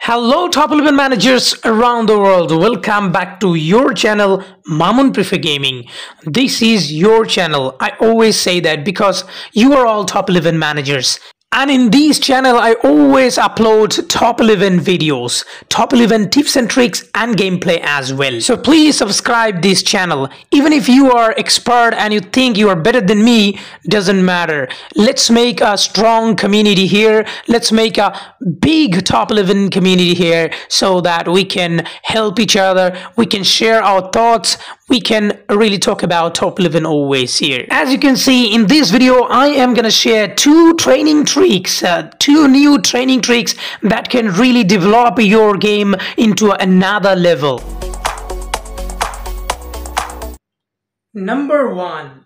Hello top 11 managers around the world, welcome back to your channel Mamun Prefer Gaming. This is your channel. I always say that because you are all top 11 managers. And in this channel, I always upload top 11 videos, top 11 tips and tricks and gameplay as well. So please subscribe this channel. Even if you are expert and you think you are better than me, doesn't matter. Let's make a strong community here. Let's make a big top 11 community here so that we can help each other. We can share our thoughts. We can really talk about top 11 always here. As you can see in this video, I am gonna share two training tricks, two new training tricks that can really develop your game into another level. Number 1.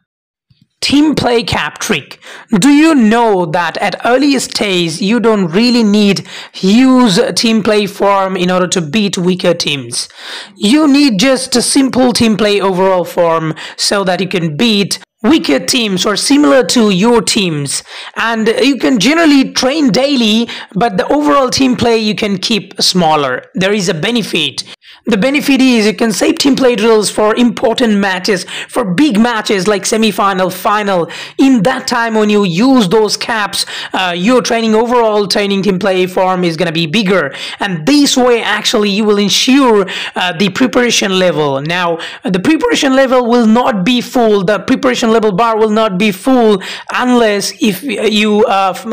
Team play cap trick. Do you know that at early stage you don't really need use team play form in order to beat weaker teams? You need just a simple team play overall form so that you can beat weaker teams or similar to your teams, and you can generally train daily, but the overall team play you can keep smaller. There is a benefit. The benefit is you can save team play drills for important matches, for big matches like semi-final, final. In that time when you use those caps, your overall training team play form is going to be bigger, and this way actually you will ensure the preparation level. Now the preparation level will not be full, the preparation level bar will not be full unless if you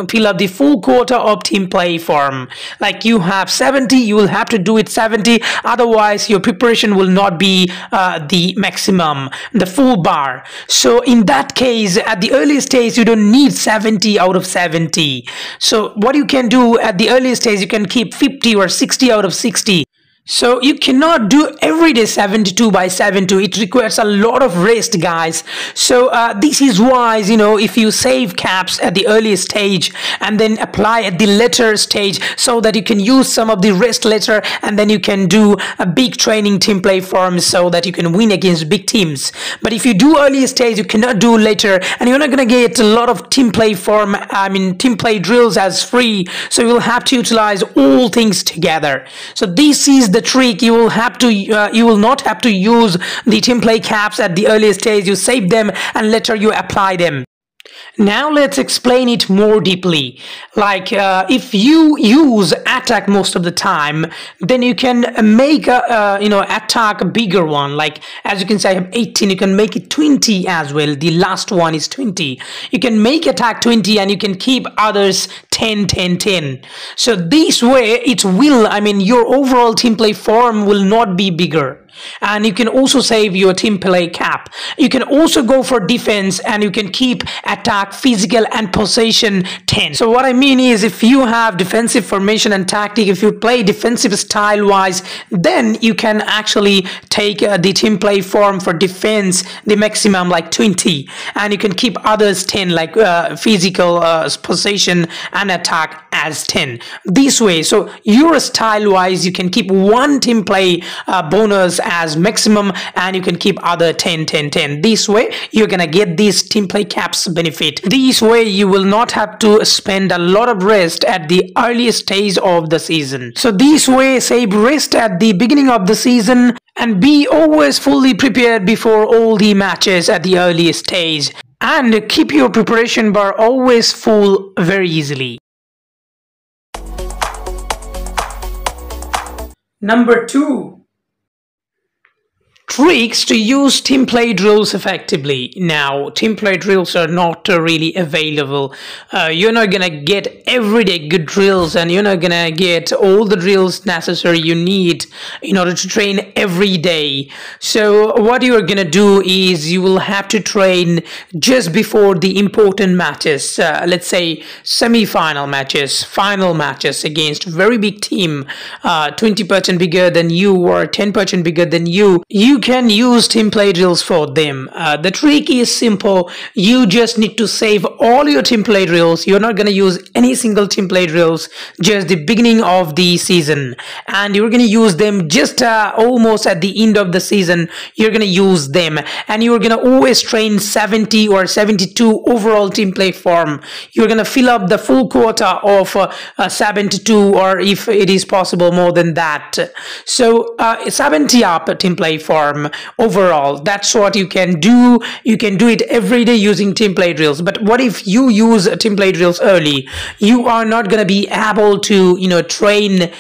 fill up the full quota of team play form. Like you have 70, you will have to do it 70, otherwise your preparation will not be the maximum, the full bar. So in that case, at the earliest stage you don't need 70 out of 70. So what you can do at the earliest stage, you can keep 50 or 60 out of 60. So you cannot do every day 72 by 72. It requires a lot of rest, guys. So this is why, you know, if you save caps at the earliest stage and then apply at the later stage so that you can use some of the rest later, and then you can do a big training team play form so that you can win against big teams. But if you do early stage, you cannot do later, and you're not going to get a lot of team play form, team play drills as free. So you will have to utilize all things together. So this is the trick. You will not have to use the team play caps at the earliest stage. You save them and later you apply them. Now let's explain it more deeply. Like if you use attack most of the time, then you can make a attack a bigger one. Like as you can see, I have 18. You can make it 20 as well. The last one is 20. You can make attack 20 and you can keep others 10, 10, 10. So this way it will, your overall team play form will not be bigger. And you can also save your team play cap. You can also go for defense and you can keep attack, physical and possession 10. So what I mean is, if you have defensive formation and tactic, if you play defensive style wise, then you can actually take the team play form for defense, the maximum like 20, and you can keep others 10 like physical, possession and attack as 10. This way, so your style wise, you can keep one team play bonus as maximum and you can keep other 10, 10, 10. This way you're gonna get this team play caps benefit. This way you will not have to spend a lot of rest at the earliest stage of the season. So this way save rest at the beginning of the season and be always fully prepared before all the matches at the earliest stage, and keep your preparation bar always full very easily. Number 2. Tricks to use team play drills effectively. Now, team play drills are not really available. You're not gonna get everyday good drills, and you're not gonna get all the drills necessary you need in order to train every day. So what you are gonna do is you will have to train just before the important matches. Let's say semi-final matches, final matches against very big team, 20% bigger than you or 10% bigger than you. You can use team play drills for them. The trick is simple. You just need to save all your team play drills. You're not going to use any single team play drills just the beginning of the season, and you're going to use them just almost at the end of the season. You're going to use them, and you're going to always train 70 or 72 overall team play form. You're going to fill up the full quota of 72, or if it is possible more than that. So 70 up team play form overall. That's what you can do. You can do it every day using team play drills. But what if you use team play drills early? You are not going to be able to train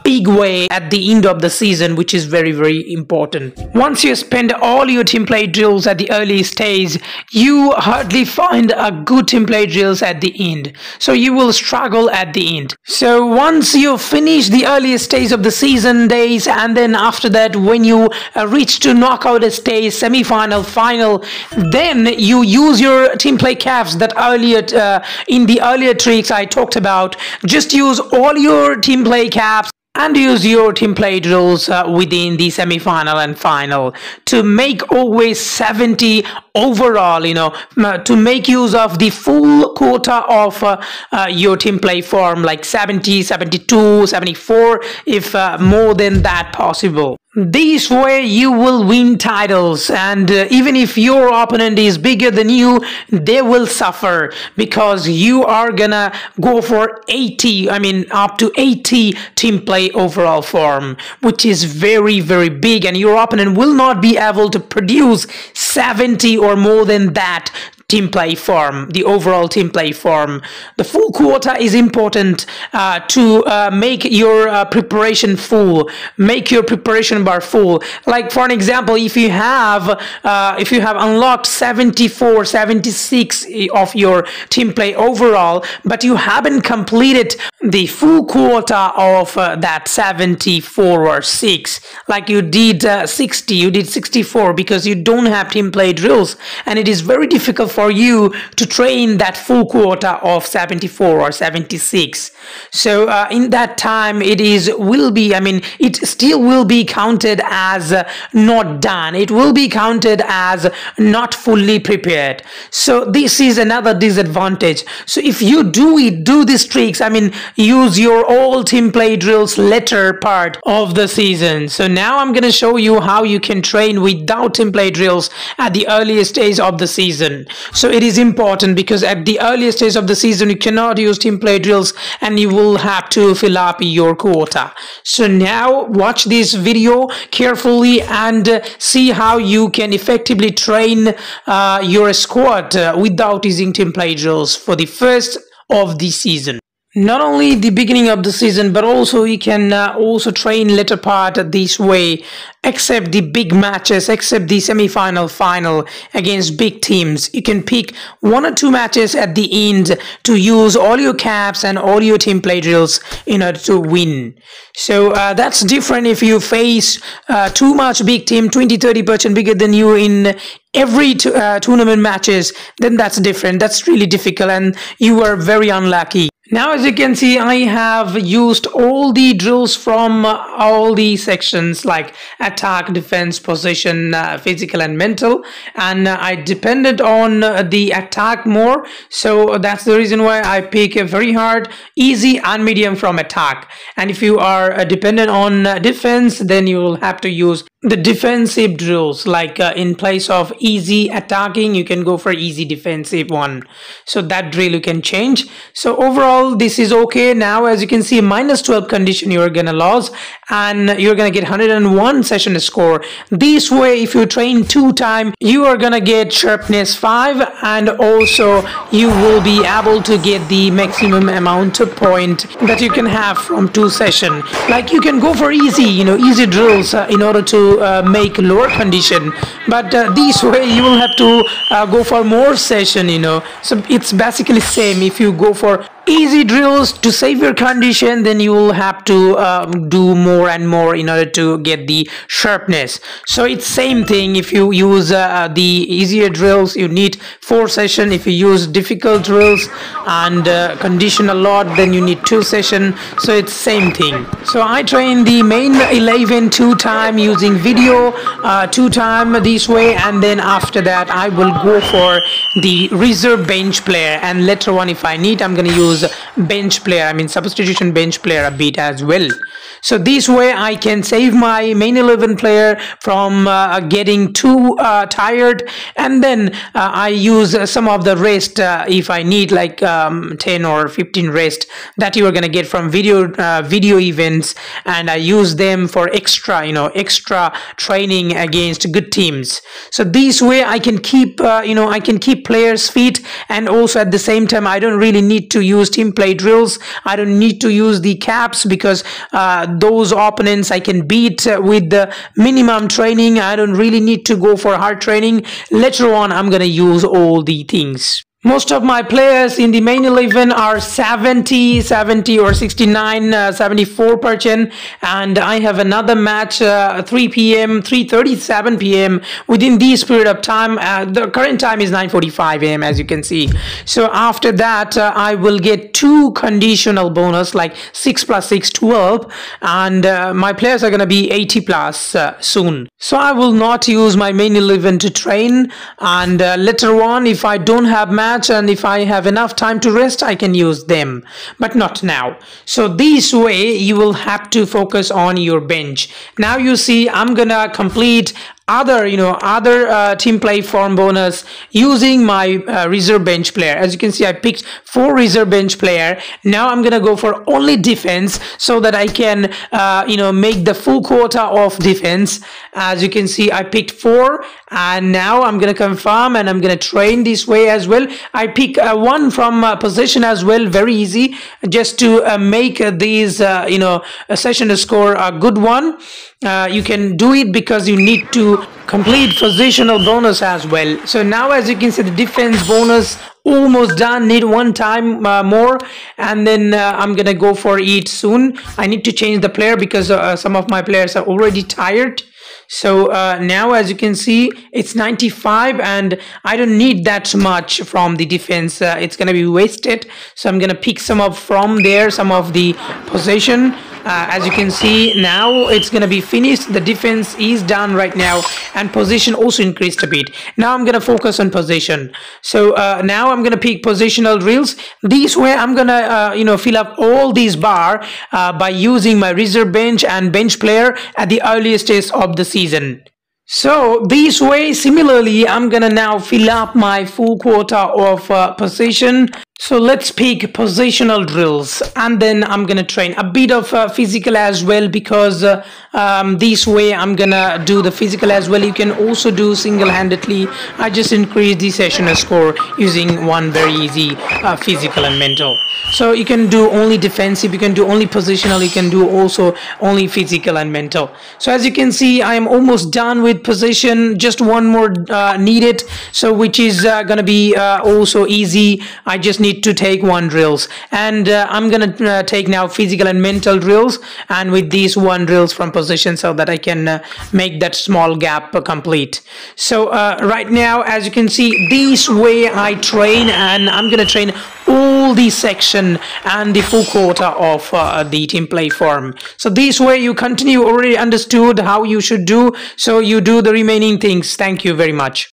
big way at the end of the season, which is very, very important. Once you spend all your team play drills at the early stage, you hardly find a good team play drills at the end, so you will struggle at the end. So once you finish the earliest stage of the season days, and then after that, when you reach to knockout stage, semi-final, final, then you use your team play caps that earlier in the earlier tricks I talked about. Just use all your team play caps and use your team play drills within the semi-final and final to make always 70 overall, to make use of the full quota of your team play form, like 70, 72, 74, if more than that possible. This way you will win titles, and even if your opponent is bigger than you, they will suffer, because you are gonna go for 80, up to 80 team play overall form, which is very, very big, and your opponent will not be able to produce 70 or more than that team play form, the overall team play form. The full quota is important to make your preparation full, make your preparation bar full. Like for an example, if you have unlocked 74, 76 of your team play overall, but you haven't completed the full quota of that 74 or 6, like you did 60, you did 64, because you don't have team play drills, and it is very difficult for you to train that full quota of 74 or 76. So in that time, it still will be counted as not done. It will be counted as not fully prepared. So this is another disadvantage. So if you do these tricks, use your all team play drills later part of the season. So now I'm going to show you how you can train without team play drills at the earliest stage of the season. So it is important, because at the earliest stage of the season you cannot use team play drills, and you will have to fill up your quota. So now watch this video carefully and see how you can effectively train your squad without using team play drills for the first of the season. Not only the beginning of the season, but also you can also train later part this way, except the big matches, except the semi-final, final against big teams. You can pick 1 or 2 matches at the end to use all your caps and all your team play drills in order to win. So that's different if you face too much big team, 20-30% bigger than you in every tournament matches. Then that's different. That's really difficult, and you are very unlucky. Now, as you can see, I have used all the drills from all the sections, like attack, defense, position, physical and mental, and I depended on the attack more, so that's the reason why I pick a very hard, easy and medium from attack. And if you are dependent on defense, then you will have to use the defensive drills, like in place of easy attacking, you can go for easy defensive one. So that drill you can change. So overall, this is okay. Now, as you can see, -12 condition you're gonna lose, and you're gonna get 101 session score. This way, if you train 2 times, you are gonna get sharpness 5, and also you will be able to get the maximum amount of point that you can have from 2 sessions. Like you can go for easy, easy drills in order to make lower condition, but this way you will have to go for more session, so it's basically same. If you go for easy drills to save your condition, then you will have to do more and more in order to get the sharpness. So it's same thing. If you use the easier drills, you need 4 sessions. If you use difficult drills and condition a lot, then you need 2 sessions. So it's same thing. So I train the main 11 2 time using video 2 time this way, and then after that I will go for the reserve bench player, and later on if I need, I'm going to use bench player, I mean substitution bench player a bit as well. So this way I can save my main 11 player from getting too tired, and then I use some of the rest if I need, like 10 or 15 rest that you are going to get from video events, and I use them for extra extra training against good teams. So this way I can keep I can keep players fit, and also at the same time I don't really need to use team play drills. I don't need to use the caps, because those opponents I can beat with the minimum training. I don't really need to go for hard training. Later on I'm gonna use all the things. Most of my players in the main 11 are 70 or 69, 74%, and I have another match 3 p.m., 3:37 p.m. Within this period of time. The current time is 9:45 a.m. as you can see. So after that I will get 2 conditional bonus, like 6 plus 6, 12, and my players are going to be 80 plus soon. So I will not use my main 11 to train, and later on if I don't have match and if I have enough time to rest, I can use them, but not now. So this way you will have to focus on your bench. Now you see I'm gonna complete other team play form bonus using my reserve bench player. As you can see, I picked 4 reserve bench player. Now I'm gonna go for only defense, so that I can make the full quota of defense. As you can see, I picked 4, and now I'm gonna confirm, and I'm gonna train this way as well. I pick 1 from possession as well, very easy, just to make these a session score a good one. You can do it because you need to complete positional bonus as well. So now as you can see, the defense bonus almost done, need 1 time more, and then I'm gonna go for it soon. I need to change the player because some of my players are already tired. So now as you can see, it's 95, and I don't need that much from the defense. It's gonna be wasted, so I'm gonna pick some up from there, some of the possession. As you can see, now it's gonna be finished. The defense is done right now, and position also increased a bit. Now I'm gonna focus on position. So now I'm gonna pick positional drills. This way I'm gonna fill up all these bar by using my reserve bench and bench player at the earliest stage of the season. So this way, similarly, I'm gonna now fill up my full quota of position. So let's pick positional drills, and then I'm gonna train a bit of physical as well, because this way I'm gonna do the physical as well. You can also do single-handedly. I just increase the session score using one very easy physical and mental. So you can do only defensive, you can do only positional, you can do also only physical and mental. So as you can see, I am almost done with position, just 1 more needed, so which is gonna be also easy. I just need to take 1 drills, and I'm gonna take now physical and mental drills, and with these 1 drills from position, so that I can make that small gap complete. So right now, as you can see, this way I train, and I'm gonna train all the section and the full quota of the team play form. So this way you continue, already understood how you should do, so you do the remaining things. Thank you very much.